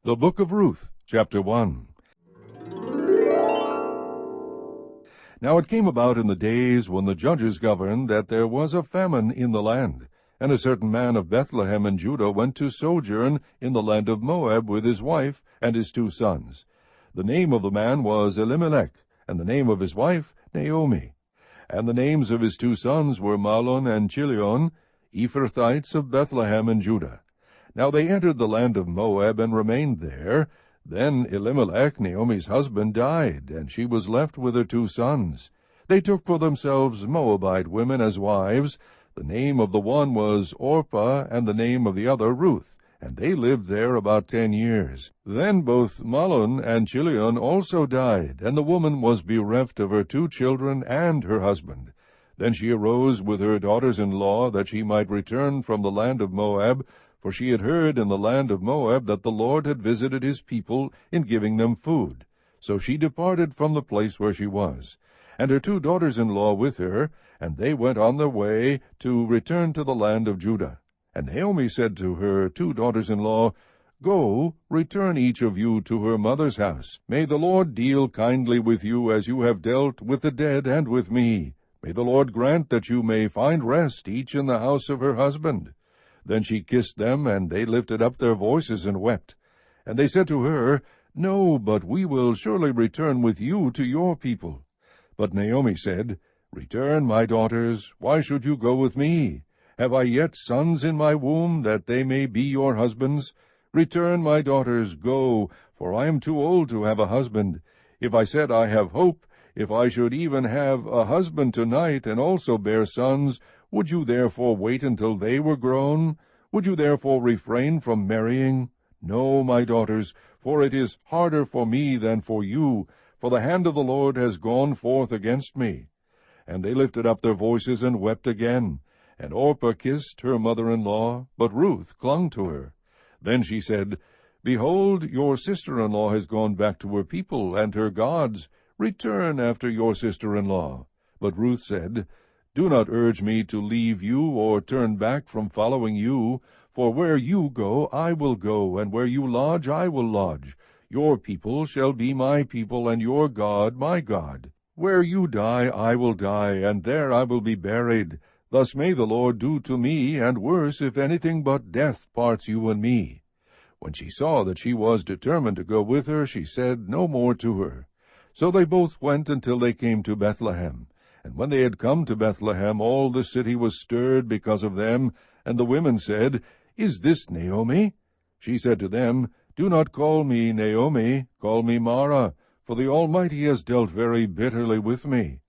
The Book of Ruth, chapter 1. Now it came about in the days when the judges governed that there was a famine in the land. And a certain man of Bethlehem in Judah went to sojourn in the land of Moab with his wife and his 2 sons. The name of the man was Elimelech, and the name of his wife Naomi. And the names of his 2 sons were Mahlon and Chilion, Ephrathites of Bethlehem in Judah. Now they entered the land of Moab and remained there. Then Elimelech, Naomi's husband, died, and she was left with her 2 sons. They took for themselves Moabite women as wives. The name of the one was Orpah, and the name of the other Ruth, and they lived there about 10 years. Then both Mahlon and Chilion also died, and the woman was bereft of her 2 children and her husband. Then she arose with her daughters-in-law, that she might return from the land of Moab, for she had heard in the land of Moab that the Lord had visited his people in giving them food. So she departed from the place where she was, and her 2 daughters-in-law with her, and they went on their way to return to the land of Judah. And Naomi said to her 2 daughters-in-law, Go, return each of you to her mother's house. May the Lord deal kindly with you as you have dealt with the dead and with me. May the Lord grant that you may find rest, each in the house of her husband. Then she kissed them, and they lifted up their voices and wept. And they said to her, No, but we will surely return with you to your people. But Naomi said, Return, my daughters, why should you go with me? Have I yet sons in my womb, that they may be your husbands? Return, my daughters, go, for I am too old to have a husband. If I said I have hope, if I should even have a husband tonight, and also bear sons, would you therefore wait until they were grown? Would you therefore refrain from marrying? No, my daughters, for it is harder for me than for you, for the hand of the Lord has gone forth against me. And they lifted up their voices and wept again. And Orpah kissed her mother-in-law, but Ruth clung to her. Then she said, Behold, your sister-in-law has gone back to her people and her gods. Return after your sister-in-law. But Ruth said, Do not urge me to leave you or turn back from following you, for where you go I will go, and where you lodge I will lodge. Your people shall be my people, and your God my God. Where you die I will die, and there I will be buried. Thus may the Lord do to me, and worse, if anything but death parts you and me. When she saw that she was determined to go with her, she said no more to her. So they both went until they came to Bethlehem. And when they had come to Bethlehem, all the city was stirred because of them. And the women said, Is this Naomi? She said to them, Do not call me Naomi, call me Mara, for the Almighty has dealt very bitterly with me.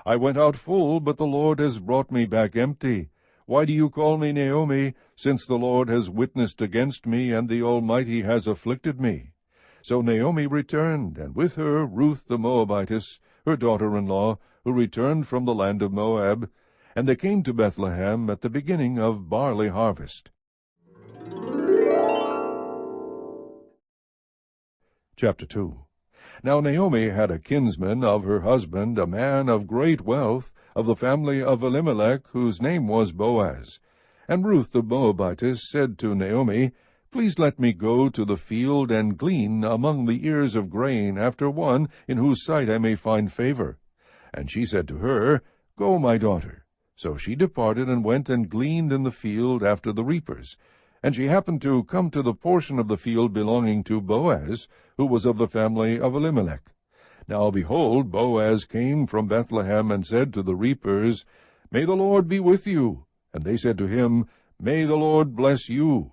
I went out full, but the Lord has brought me back empty. Why do you call me Naomi, since the Lord has witnessed against me, and the Almighty has afflicted me? So Naomi returned, and with her Ruth the Moabitess, her daughter-in-law, who returned from the land of Moab, and they came to Bethlehem at the beginning of barley harvest. Chapter 2. Now Naomi had a kinsman of her husband, a man of great wealth, of the family of Elimelech, whose name was Boaz. And Ruth the Moabitess said to Naomi, Please let me go to the field and glean among the ears of grain after one in whose sight I may find favor. And she said to her, Go, my daughter. So she departed and went and gleaned in the field after the reapers. And she happened to come to the portion of the field belonging to Boaz, who was of the family of Elimelech. Now behold, Boaz came from Bethlehem and said to the reapers, May the Lord be with you. And they said to him, May the Lord bless you.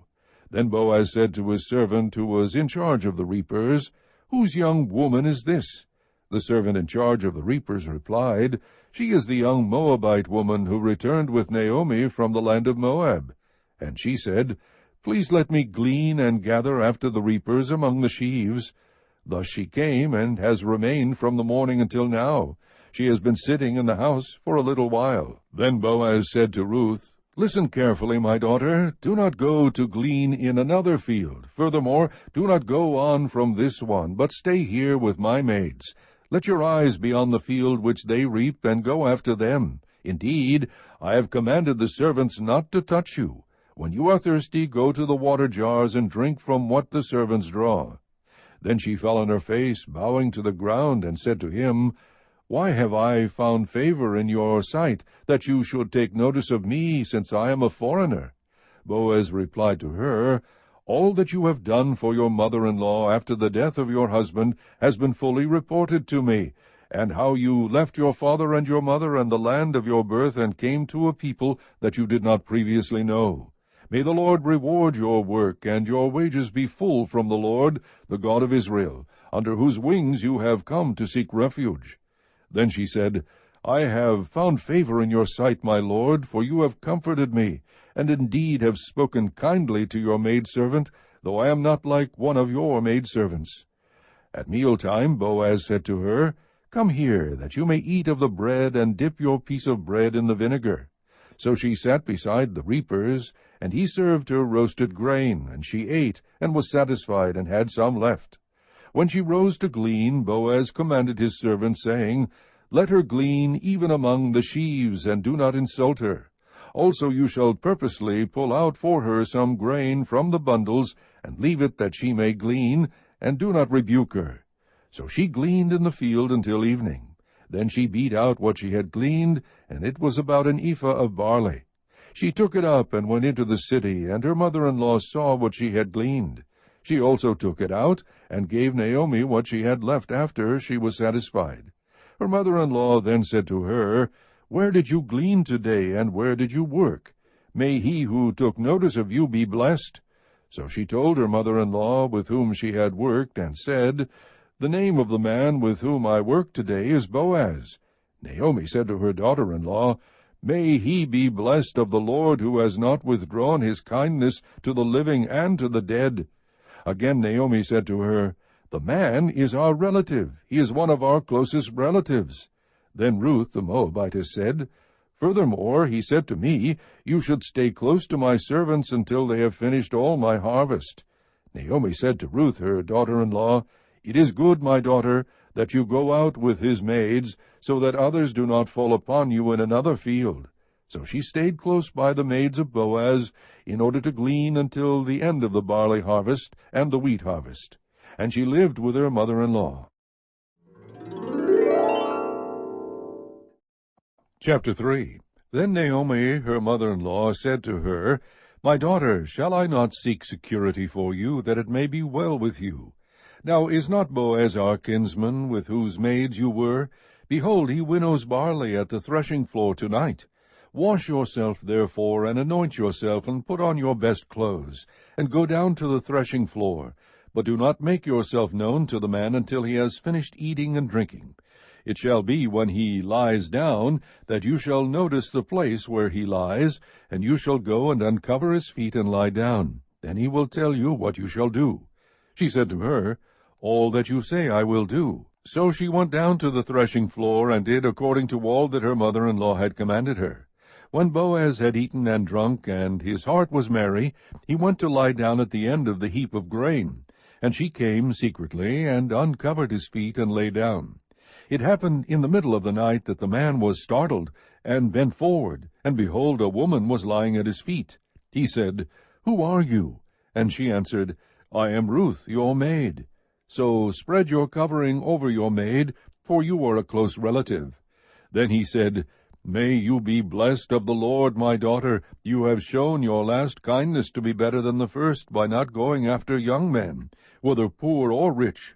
Then Boaz said to his servant who was in charge of the reapers, Whose young woman is this? The servant in charge of the reapers replied, She is the young Moabite woman who returned with Naomi from the land of Moab. And she said, Please let me glean and gather after the reapers among the sheaves. Thus she came, and has remained from the morning until now. She has been sitting in the house for a little while. Then Boaz said to Ruth, Listen carefully, my daughter. Do not go to glean in another field. Furthermore, do not go on from this one, but stay here with my maids. Let your eyes be on the field which they reap, and go after them. Indeed, I have commanded the servants not to touch you. When you are thirsty, go to the water jars and drink from what the servants draw. Then she fell on her face, bowing to the ground, and said to him, Why have I found favor in your sight, that you should take notice of me, since I am a foreigner? Boaz replied to her, All that you have done for your mother-in-law after the death of your husband has been fully reported to me, and how you left your father and your mother and the land of your birth and came to a people that you did not previously know. May the Lord reward your work, and your wages be full from the Lord, the God of Israel, under whose wings you have come to seek refuge. Then she said, I have found favor in your sight, my lord, for you have comforted me, and indeed have spoken kindly to your maidservant, though I am not like one of your maidservants. At mealtime Boaz said to her, Come here, that you may eat of the bread, and dip your piece of bread in the vinegar. So she sat beside the reapers, and he served her roasted grain, and she ate, and was satisfied, and had some left. When she rose to glean, Boaz commanded his servant, saying, Let her glean even among the sheaves, and do not insult her. Also you shall purposely pull out for her some grain from the bundles, and leave it that she may glean, and do not rebuke her. So she gleaned in the field until evening. Then she beat out what she had gleaned, and it was about an ephah of barley. She took it up and went into the city, and her mother-in-law saw what she had gleaned. She also took it out, and gave Naomi what she had left after she was satisfied. Her mother-in-law then said to her, Where did you glean today, and where did you work? May he who took notice of you be blessed. So she told her mother-in-law with whom she had worked, and said, The name of the man with whom I work today is Boaz. Naomi said to her daughter-in-law, May he be blessed of the Lord, who has not withdrawn his kindness to the living and to the dead. Again Naomi said to her, The man is our relative. He is one of our closest relatives. Then Ruth the Moabitess said, Furthermore, he said to me, You should stay close to my servants until they have finished all my harvest. Naomi said to Ruth, her daughter-in-law, It is good, my daughter, that you go out with his maids, so that others do not fall upon you in another field. So she stayed close by the maids of Boaz, in order to glean until the end of the barley harvest and the wheat harvest. And she lived with her mother-in-law. Chapter 3. Then Naomi, her mother-in-law, said to her, My daughter, shall I not seek security for you, that it may be well with you? Now is not Boaz our kinsman, with whose maids you were? Behold, he winnows barley at the threshing-floor tonight. Wash yourself, therefore, and anoint yourself, and put on your best clothes, and go down to the threshing-floor. But do not make yourself known to the man until he has finished eating and drinking. It shall be, when he lies down, that you shall notice the place where he lies, and you shall go and uncover his feet and lie down. Then he will tell you what you shall do. She said to her, All that you say I will do. So she went down to the threshing-floor, and did according to all that her mother-in-law had commanded her. When Boaz had eaten and drunk, and his heart was merry, he went to lie down at the end of the heap of grain. And she came secretly, and uncovered his feet, and lay down. It happened in the middle of the night that the man was startled, and bent forward, and behold, a woman was lying at his feet. He said, Who are you? And she answered, I am Ruth, your maid. So spread your covering over your maid, for you are a close relative. Then he said, May you be blessed of the Lord, my daughter. You have shown your last kindness to be better than the first, by not going after young men, whether poor or rich.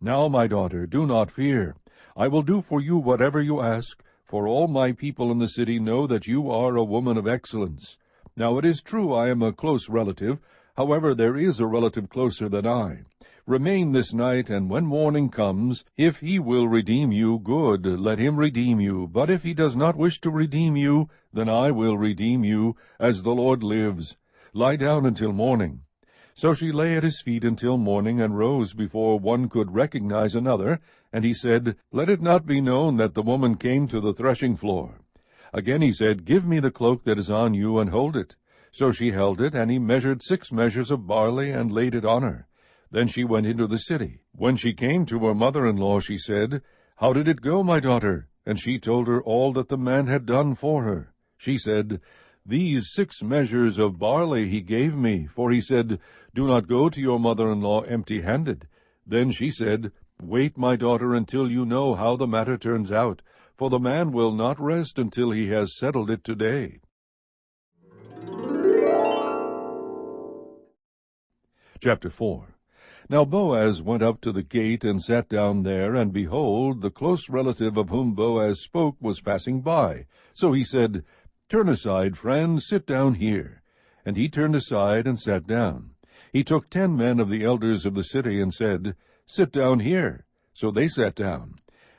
Now, my daughter, do not fear. I will do for you whatever you ask, for all my people in the city know that you are a woman of excellence. Now it is true I am a close relative. However, there is a relative closer than I. Remain this night, and when morning comes, if he will redeem you, good, let him redeem you. But if he does not wish to redeem you, then I will redeem you, as the Lord lives. Lie down until morning. So she lay at his feet until morning, and rose before one could recognize another. And he said, Let it not be known that the woman came to the threshing-floor. Again he said, Give me the cloak that is on you, and hold it. So she held it, and he measured 6 measures of barley, and laid it on her. Then she went into the city. When she came to her mother-in-law, she said, How did it go, my daughter? And she told her all that the man had done for her. She said, These 6 measures of barley he gave me, for he said, Do not go to your mother-in-law empty-handed. Then she said, Wait, my daughter, until you know how the matter turns out, for the man will not rest until he has settled it today. Chapter 4. Now Boaz went up to the gate and sat down there, and behold, the close relative of whom Boaz spoke was passing by. So he said, Turn aside, friend, sit down here. And he turned aside and sat down. He took 10 men of the elders of the city and said, Sit down here. So they sat down.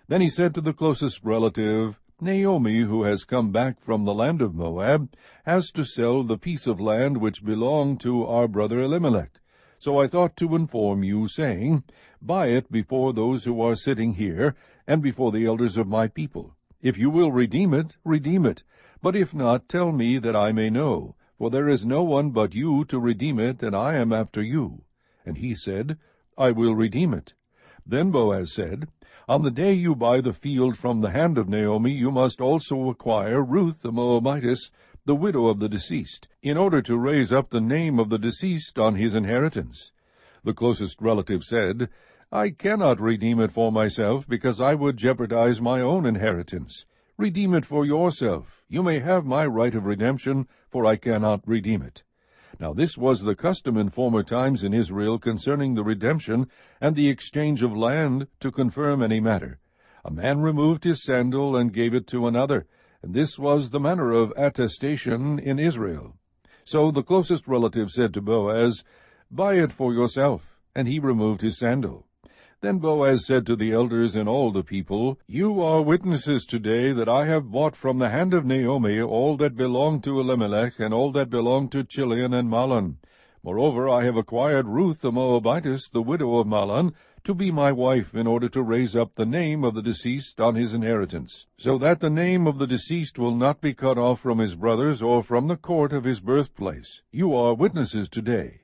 Then he said to the closest relative, Naomi, who has come back from the land of Moab, has to sell the piece of land which belonged to our brother Elimelech. So I thought to inform you, saying, Buy it before those who are sitting here, and before the elders of my people. If you will redeem it, redeem it. But if not, tell me that I may know. For there is no one but you to redeem it, and I am after you. And he said, I will redeem it. Then Boaz said, On the day you buy the field from the hand of Naomi, you must also acquire Ruth the Moabitess, the widow of the deceased, in order to raise up the name of the deceased on his inheritance. The closest relative said, I cannot redeem it for myself, because I would jeopardize my own inheritance. Redeem it for yourself. You may have my right of redemption, for I cannot redeem it. Now this was the custom in former times in Israel concerning the redemption and the exchange of land to confirm any matter. A man removed his sandal and gave it to another, and this was the manner of attestation in Israel. So the closest relative said to Boaz, Buy it for yourself. And he removed his sandal. Then Boaz said to the elders and all the people, You are witnesses today that I have bought from the hand of Naomi all that belonged to Elimelech, and all that belonged to Chilion and Mahlon. Moreover, I have acquired Ruth the Moabitess, the widow of Mahlon, to be my wife, in order to raise up the name of the deceased on his inheritance, so that the name of the deceased will not be cut off from his brothers or from the court of his birthplace. You are witnesses today.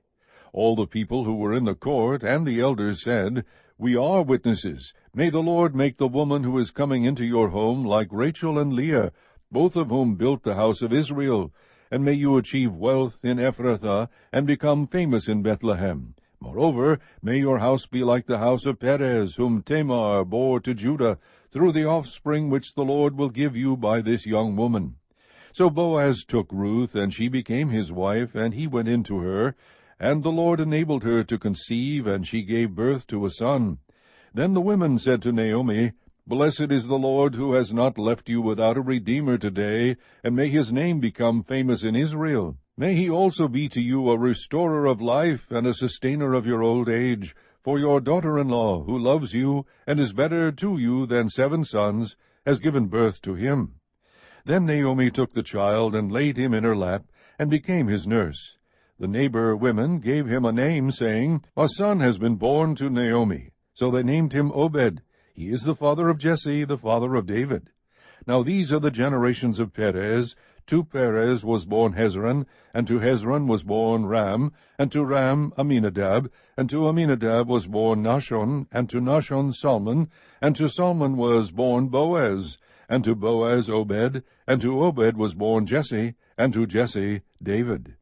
All the people who were in the court and the elders said, We are witnesses. May the Lord make the woman who is coming into your home like Rachel and Leah, both of whom built the house of Israel. And may you achieve wealth in Ephrathah, and become famous in Bethlehem. Moreover, may your house be like the house of Perez, whom Tamar bore to Judah, through the offspring which the Lord will give you by this young woman. So Boaz took Ruth, and she became his wife, and he went in to her. And the Lord enabled her to conceive, and she gave birth to a son. Then the women said to Naomi, Blessed is the Lord, who has not left you without a redeemer today, and may his name become famous in Israel. May he also be to you a restorer of life and a sustainer of your old age. For your daughter-in-law, who loves you, and is better to you than 7 sons, has given birth to him. Then Naomi took the child, and laid him in her lap, and became his nurse. The neighbor women gave him a name, saying, A son has been born to Naomi. So they named him Obed. He is the father of Jesse, the father of David. Now these are the generations of Perez. To Perez was born Hezron, and to Hezron was born Ram, and to Ram Aminadab, and to Aminadab was born Nahshon, and to Nahshon Salmon, and to Salmon was born Boaz, and to Boaz Obed, and to Obed was born Jesse, and to Jesse David.